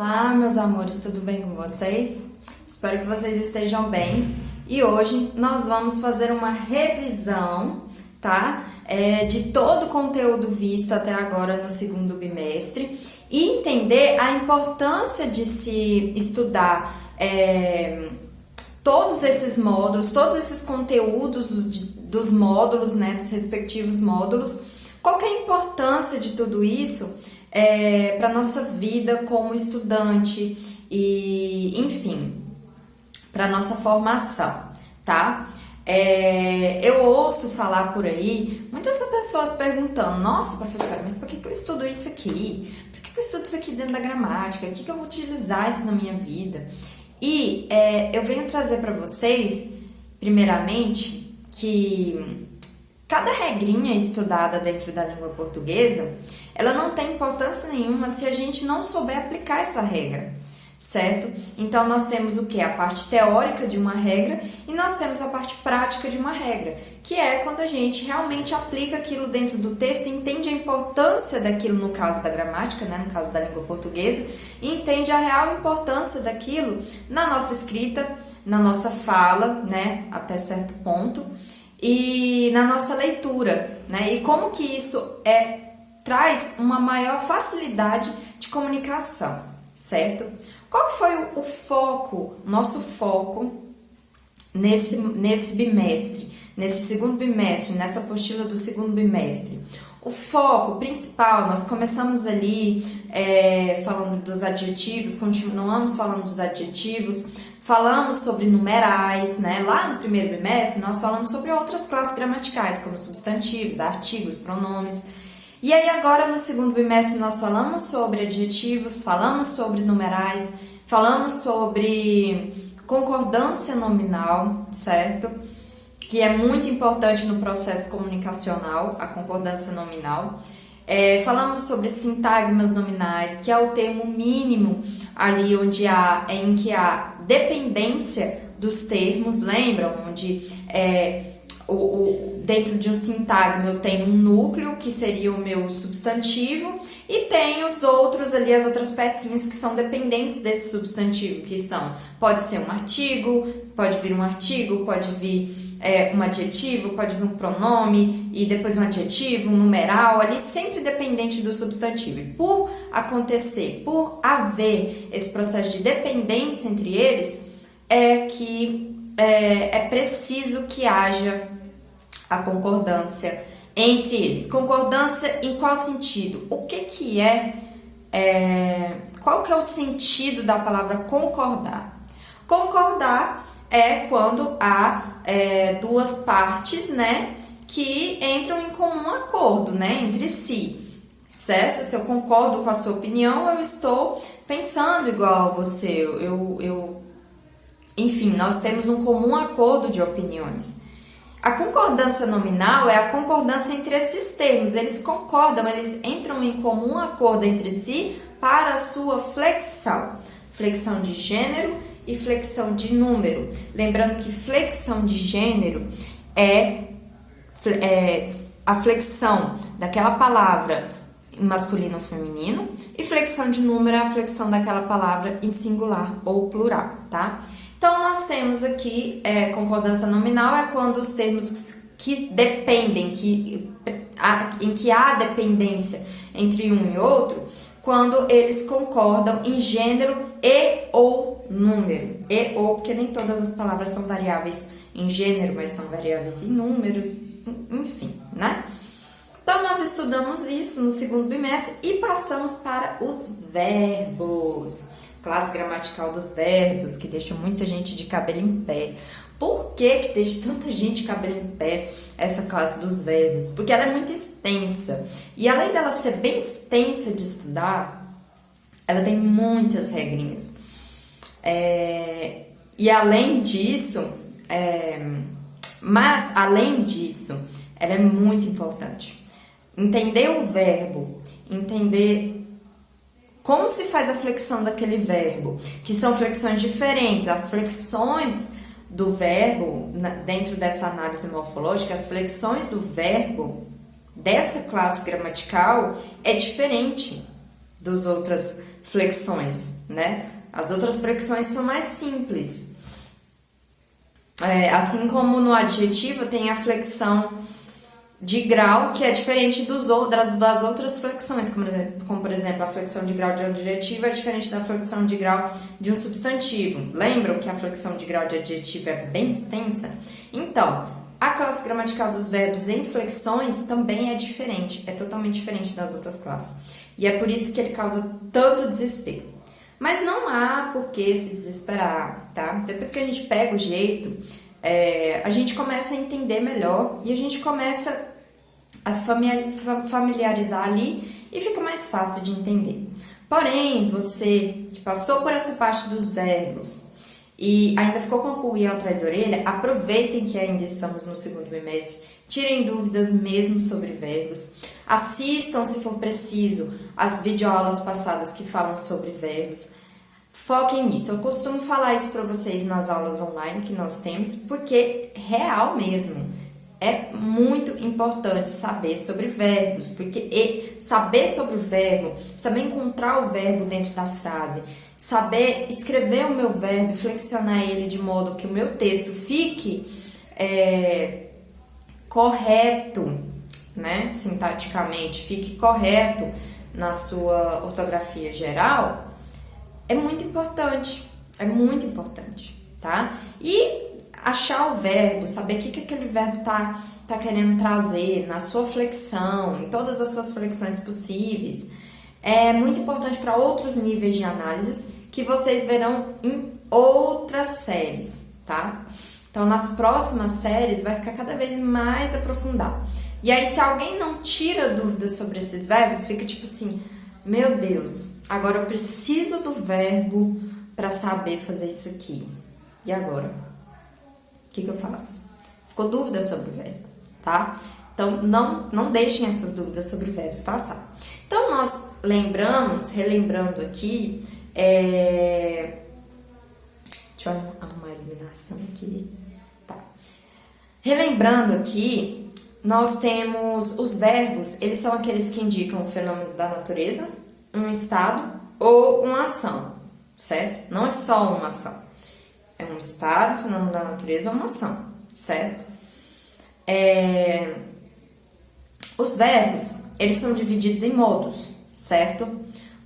Olá, meus amores, tudo bem com vocês? Espero que vocês estejam bem. E hoje nós vamos fazer uma revisão, tá? De todo o conteúdo visto até agora no segundo bimestre e entender a importância de se estudar todos esses módulos, todos esses conteúdos dos módulos, né, dos respectivos módulos. Qual que é a importância de tudo isso para a nossa vida como estudante e, enfim, para a nossa formação, tá? Eu ouço falar por aí muitas pessoas perguntando: nossa, professora, mas por que eu estudo isso aqui? Por que eu estudo isso aqui dentro da gramática? O que eu vou utilizar isso na minha vida? E eu venho trazer para vocês, primeiramente, que cada regrinha estudada dentro da língua portuguesa, ela não tem importância nenhuma se a gente não souber aplicar essa regra, certo? Então, nós temos o quê? A parte teórica de uma regra e nós temos a parte prática de uma regra, que é quando a gente realmente aplica aquilo dentro do texto, entende a importância daquilo no caso da gramática, né? No caso da língua portuguesa, e entende a real importância daquilo na nossa escrita, na nossa fala, né? Até certo ponto, e na nossa leitura, né? E como que isso traz uma maior facilidade de comunicação, certo? Qual que foi o foco, nosso foco nesse bimestre, nesse segundo bimestre, nessa apostila do segundo bimestre? O foco principal, nós começamos ali falando dos adjetivos, continuamos falando dos adjetivos, falamos sobre numerais, né? Lá no primeiro bimestre nós falamos sobre outras classes gramaticais, como substantivos, artigos, pronomes. E aí agora no segundo bimestre nós falamos sobre adjetivos, falamos sobre numerais, falamos sobre concordância nominal, certo? Que é muito importante no processo comunicacional, a concordância nominal. Falamos sobre sintagmas nominais, que é o termo mínimo ali em que há dependência dos termos, lembram? Onde dentro de um sintagma eu tenho um núcleo, que seria o meu substantivo, e tenho os outros ali, as outras pecinhas que são dependentes desse substantivo, que pode ser um artigo, pode vir um artigo, pode vir um adjetivo, pode vir um pronome, e depois um adjetivo, um numeral, ali sempre dependente do substantivo. E por haver esse processo de dependência entre eles, é preciso que haja a concordância entre eles. Concordância em qual sentido? O que qual que é o sentido da palavra concordar? Concordar é quando há duas partes, né, que entram em comum acordo, né, entre si, certo? Se eu concordo com a sua opinião, eu estou pensando igual a você, enfim, nós temos um comum acordo de opiniões. A concordância nominal é a concordância entre esses termos, eles concordam, eles entram em comum acordo entre si para a sua flexão, flexão de gênero e flexão de número. Lembrando que flexão de gênero é a flexão daquela palavra em masculino ou feminino, e flexão de número é a flexão daquela palavra em singular ou plural, tá? Então, nós temos aqui concordância nominal é quando os termos que dependem, em que há dependência entre um e outro, quando eles concordam em gênero e ou número. E ou, porque nem todas as palavras são variáveis em gênero, mas são variáveis em números, enfim, né? Então, nós estudamos isso no segundo bimestre e passamos para os verbos. Classe gramatical dos verbos, que deixa muita gente de cabelo em pé. Por que deixa tanta gente de cabelo em pé essa classe dos verbos? Porque ela é muito extensa. E além dela ser bem extensa de estudar, ela tem muitas regrinhas. E além disso, ela é muito importante. Entender o verbo, entender como se faz a flexão daquele verbo, que são flexões diferentes. As flexões do verbo, dentro dessa análise morfológica, as flexões do verbo dessa classe gramatical é diferente das outras flexões, né? As outras flexões são mais simples. Assim como no adjetivo tem a flexão de grau, que é diferente das outras flexões, como por exemplo, a flexão de grau de um adjetivo é diferente da flexão de grau de um substantivo. Lembram que a flexão de grau de adjetivo é bem extensa? Então, a classe gramatical dos verbos em flexões também é diferente, é totalmente diferente das outras classes. E é por isso que ele causa tanto desespero. Mas não há por que se desesperar, tá? Depois que a gente pega o jeito, a gente começa a entender melhor e a gente começa a se familiarizar ali e fica mais fácil de entender. Porém, você que passou por essa parte dos verbos e ainda ficou com a pulguinha atrás da orelha, aproveitem que ainda estamos no segundo bimestre, tirem dúvidas mesmo sobre verbos, assistam, se for preciso, as videoaulas passadas que falam sobre verbos, foquem nisso. Eu costumo falar isso para vocês nas aulas online que nós temos, porque real mesmo, é muito importante saber sobre verbos, porque saber sobre o verbo, saber encontrar o verbo dentro da frase, saber escrever o meu verbo, flexionar ele de modo que o meu texto fique correto, né? Sintaticamente, fique correto na sua ortografia geral, é muito importante, tá? E achar o verbo, saber o que aquele verbo tá querendo trazer na sua flexão, em todas as suas flexões possíveis, é muito importante para outros níveis de análise que vocês verão em outras séries, tá? Então, nas próximas séries vai ficar cada vez mais aprofundado. E aí, se alguém não tira dúvidas sobre esses verbos, fica tipo assim, meu Deus, agora eu preciso do verbo para saber fazer isso aqui. E agora? O que eu faço? Ficou dúvida sobre o verbo, tá? Então, não deixem essas dúvidas sobre verbos passar. Então, nós relembrando aqui, deixa eu arrumar a iluminação aqui, tá? Relembrando aqui, nós temos os verbos, eles são aqueles que indicam o fenômeno da natureza, um estado ou uma ação, certo? Não é só uma ação. É um estado, fenômeno da natureza ou uma ação, certo? Os verbos, eles são divididos em modos, certo?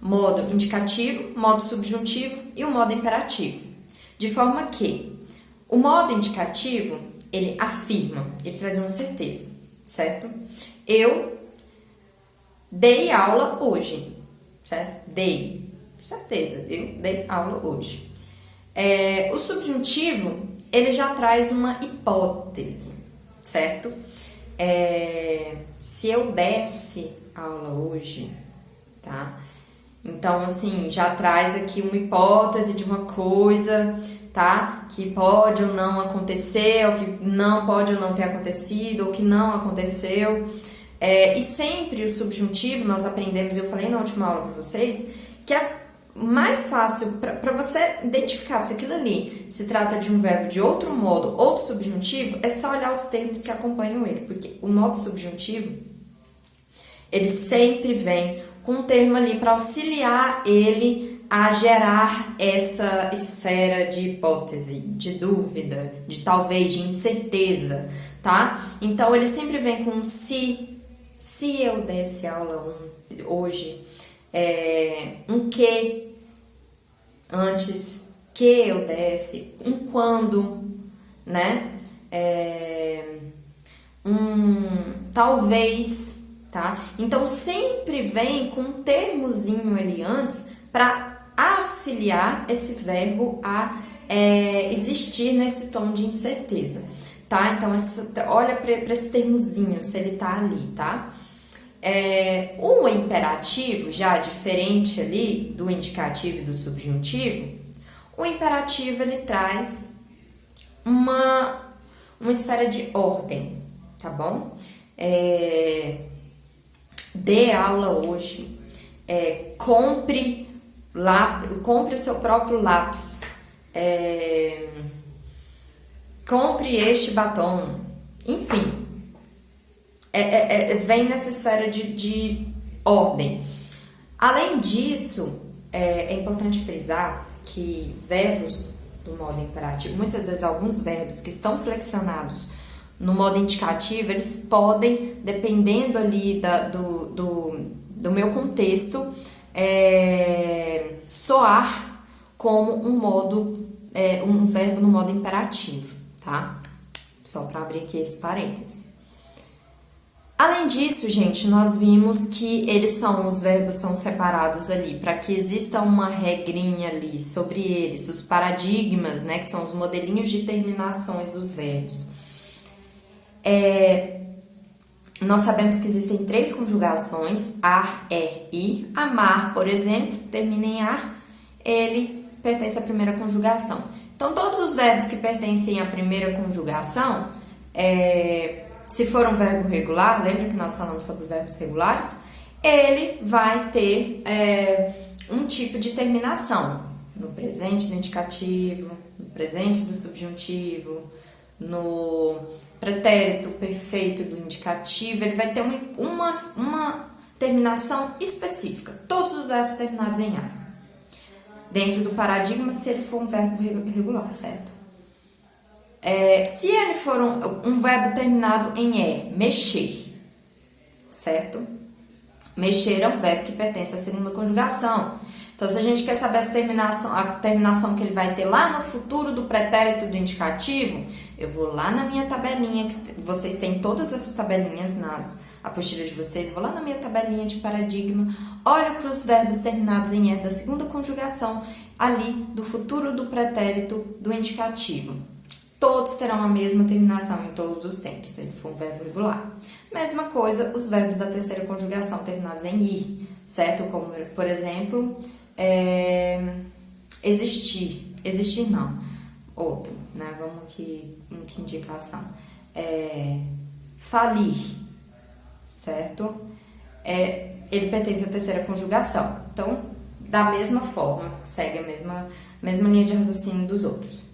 Modo indicativo, modo subjuntivo e o modo imperativo. De forma que o modo indicativo, ele afirma, ele traz uma certeza, certo? Eu dei aula hoje, certo? Dei, certeza, eu dei aula hoje. O subjuntivo, ele já traz uma hipótese, certo? Se eu desse aula hoje, tá? Então, assim, já traz aqui uma hipótese de uma coisa, tá? Que pode ou não acontecer, ou que não pode ou não ter acontecido, ou que não aconteceu. E sempre o subjuntivo, nós aprendemos, eu falei na última aula para vocês, que é mais fácil para você identificar se aquilo ali se trata de um verbo de outro modo, outro subjuntivo, é só olhar os termos que acompanham ele, porque o modo subjuntivo, ele sempre vem com um termo ali para auxiliar ele a gerar essa esfera de hipótese, de dúvida, de talvez, de incerteza, tá? Então, ele sempre vem com se eu desse aula hoje, um que antes que eu desse, um quando, né? Talvez, tá? Então, sempre vem com um termozinho ali antes para auxiliar esse verbo a existir nesse tom de incerteza, tá? Então, olha para esse termozinho, se ele tá ali, tá? O imperativo, já diferente ali do indicativo e do subjuntivo, o imperativo, ele traz uma esfera de ordem, tá bom? Dê aula hoje, compre o seu próprio lápis, compre este batom, enfim, vem nessa esfera de ordem. Além disso, é importante frisar que verbos do modo imperativo, muitas vezes alguns verbos que estão flexionados no modo indicativo, eles podem, dependendo ali do meu contexto, soar como um verbo no modo imperativo, tá? Só para abrir aqui esse parênteses. Além disso, gente, nós vimos que os verbos são separados ali para que exista uma regrinha ali sobre eles, os paradigmas, né, que são os modelinhos de terminações dos verbos. Nós sabemos que existem 3 conjugações, ar, ir. Amar, por exemplo, termina em ar, ele pertence à primeira conjugação. Então, todos os verbos que pertencem à primeira conjugação, se for um verbo regular, lembra que nós falamos sobre verbos regulares? Ele vai ter um tipo de terminação no presente do indicativo, no presente do subjuntivo, no pretérito perfeito do indicativo. Ele vai ter uma terminação específica. Todos os verbos terminados em A. Dentro do paradigma, se ele for um verbo regular, certo? Se ele for um verbo terminado em E, mexer, certo? Mexer é um verbo que pertence à segunda conjugação. Então, se a gente quer saber a terminação que ele vai ter lá no futuro do pretérito do indicativo, eu vou lá na minha tabelinha, que vocês têm todas essas tabelinhas nas apostilas de vocês, vou lá na minha tabelinha de paradigma, olho para os verbos terminados em E da segunda conjugação, ali do futuro do pretérito do indicativo. Todos terão a mesma terminação em todos os tempos, se ele for um verbo regular. Mesma coisa, os verbos da terceira conjugação terminados em ir, certo? Como, por exemplo, existir. Existir não. Outro, né? Vamos aqui em que indicação? Falir, certo? Ele pertence à terceira conjugação. Então, da mesma forma, segue a mesma linha de raciocínio dos outros.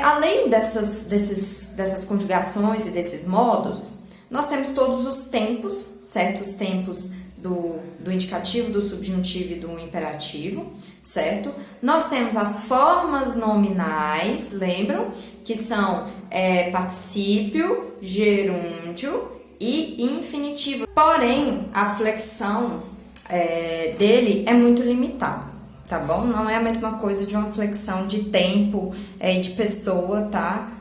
Além dessas conjugações e desses modos, nós temos todos os tempos, certo? Os tempos do indicativo, do subjuntivo e do imperativo, certo? Nós temos as formas nominais, lembram? Que são particípio, gerúndio e infinitivo. Porém, a flexão dele é muito limitada. Tá bom? Não é a mesma coisa de uma flexão de tempo de pessoa, tá?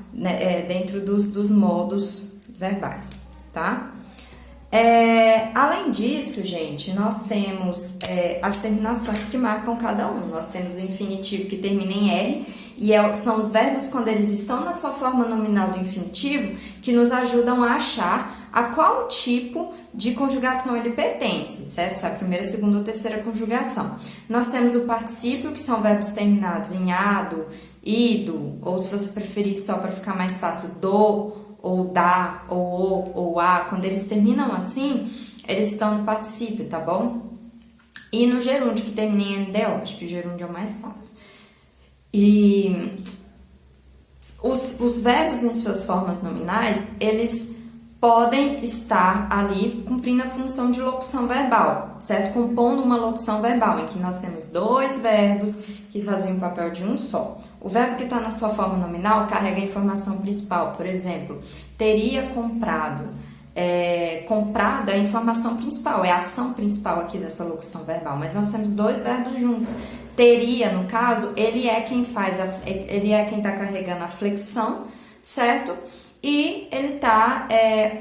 Dentro dos modos verbais, tá? Além disso, gente, nós temos as terminações que marcam cada um. Nós temos o infinitivo que termina em R, e são os verbos, quando eles estão na sua forma nominal do infinitivo, que nos ajudam a achar a qual tipo de conjugação ele pertence, certo? Se é a primeira, segunda ou terceira conjugação. Nós temos o particípio, que são verbos terminados em ado, ido, ou se você preferir só para ficar mais fácil, do, ou da, ou o, ou a. Quando eles terminam assim, eles estão no particípio, tá bom? E no gerúndio, que termina em NDO, acho que o gerúndio é o mais fácil. E os verbos em suas formas nominais, eles podem estar ali cumprindo a função de locução verbal, certo? Compondo uma locução verbal, em que nós temos 2 verbos que fazem o papel de um só. O verbo que está na sua forma nominal carrega a informação principal, por exemplo, teria comprado. Comprado é a informação principal, é a ação principal aqui dessa locução verbal, mas nós temos 2 verbos juntos. Teria, no caso, ele é quem está carregando a flexão, certo? E ele está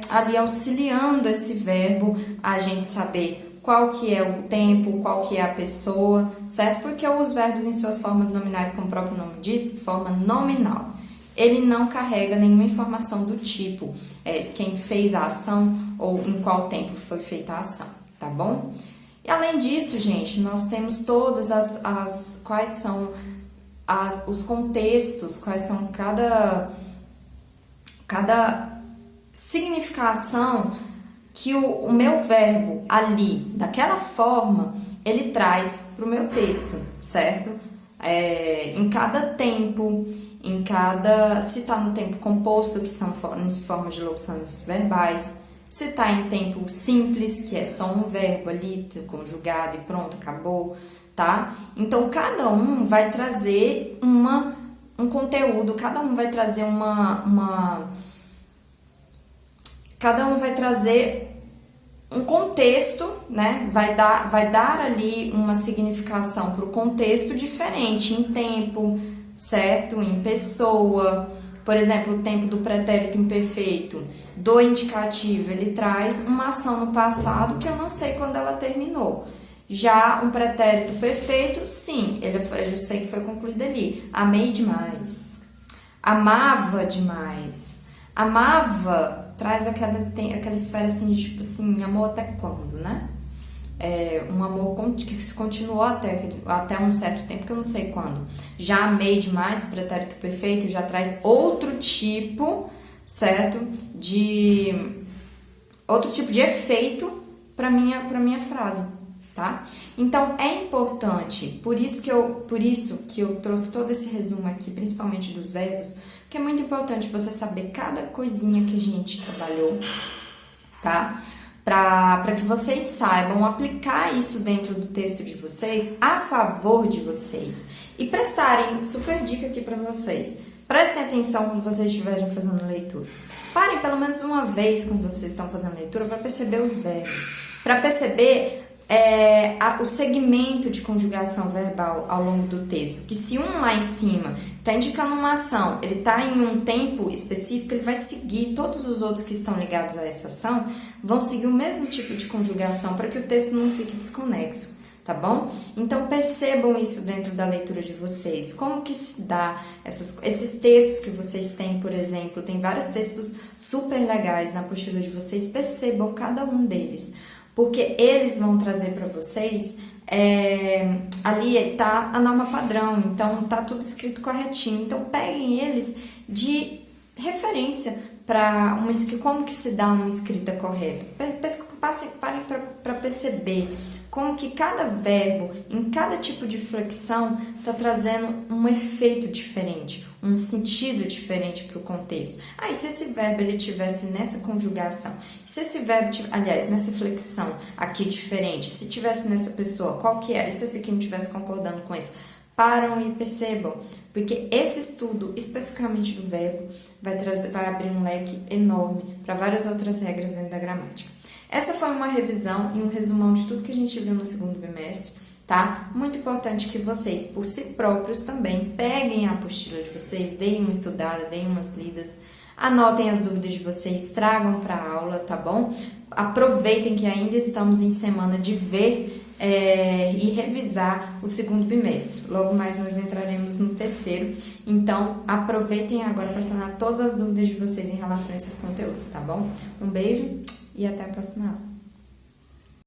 ali auxiliando esse verbo a gente saber qual que é o tempo, qual que é a pessoa, certo? Porque os verbos em suas formas nominais, como o próprio nome diz, forma nominal. Ele não carrega nenhuma informação do tipo quem fez a ação ou em qual tempo foi feita a ação, tá bom? E além disso, gente, nós temos todas quais são os contextos, quais são cada significação que o meu verbo ali, daquela forma, ele traz para o meu texto, certo? Em cada tempo, se está no tempo composto, que são formas de locuções verbais, Se tá em tempo simples, que é só um verbo ali, conjugado e pronto, acabou, tá? Então, cada um vai trazer um conteúdo, cada um vai trazer cada um vai trazer um contexto, né? Vai dar ali uma significação para o contexto diferente, em tempo, certo? Em pessoa. Por exemplo, o tempo do pretérito imperfeito do indicativo, ele traz uma ação no passado que eu não sei quando ela terminou. Já um pretérito perfeito, sim, eu sei que foi concluído ali. Amei demais. Amava demais. Amava traz aquela esfera assim de tipo assim, amor até quando, né? Um amor que se continuou até um certo tempo, que eu não sei quando. Já amei demais, pretérito perfeito, já traz outro tipo, certo? Outro tipo de efeito para minha frase, tá? Então, é importante, por isso que eu trouxe todo esse resumo aqui, principalmente dos verbos, porque é muito importante você saber cada coisinha que a gente trabalhou, tá? Para que vocês saibam aplicar isso dentro do texto de vocês, a favor de vocês. E prestarem, super dica aqui para vocês, prestem atenção quando vocês estiverem fazendo leitura. Parem pelo menos uma vez quando vocês estão fazendo leitura para perceber os verbos, para perceber o segmento de conjugação verbal ao longo do texto, que se um lá em cima está indicando uma ação, ele está em um tempo específico, ele vai seguir, todos os outros que estão ligados a essa ação vão seguir o mesmo tipo de conjugação para que o texto não fique desconexo, tá bom? Então percebam isso dentro da leitura de vocês, como que se dá esses textos que vocês têm, por exemplo, tem vários textos super legais na apostila de vocês, percebam cada um deles, porque eles vão trazer para vocês, ali tá a norma padrão, então tá tudo escrito corretinho, então peguem eles de referência para como que se dá uma escrita correta. Parem para perceber como que cada verbo, em cada tipo de flexão, está trazendo um efeito diferente, um sentido diferente para o contexto. E se esse verbo ele tivesse nessa conjugação, se esse verbo, aliás, nessa flexão aqui diferente, se tivesse nessa pessoa, qual que era? E se esse aqui não estivesse concordando com isso? Param e percebam, porque esse estudo, especificamente do verbo, vai abrir um leque enorme para várias outras regras dentro da gramática. Essa foi uma revisão e um resumão de tudo que a gente viu no segundo bimestre, tá? Muito importante que vocês, por si próprios também, peguem a apostila de vocês, deem uma estudada, deem umas lidas, anotem as dúvidas de vocês, tragam para a aula, tá bom? Aproveitem que ainda estamos em semana de ver e revisar o segundo bimestre. Logo mais nós entraremos no terceiro, então aproveitem agora para sanar todas as dúvidas de vocês em relação a esses conteúdos, tá bom? Um beijo e até a próxima aula.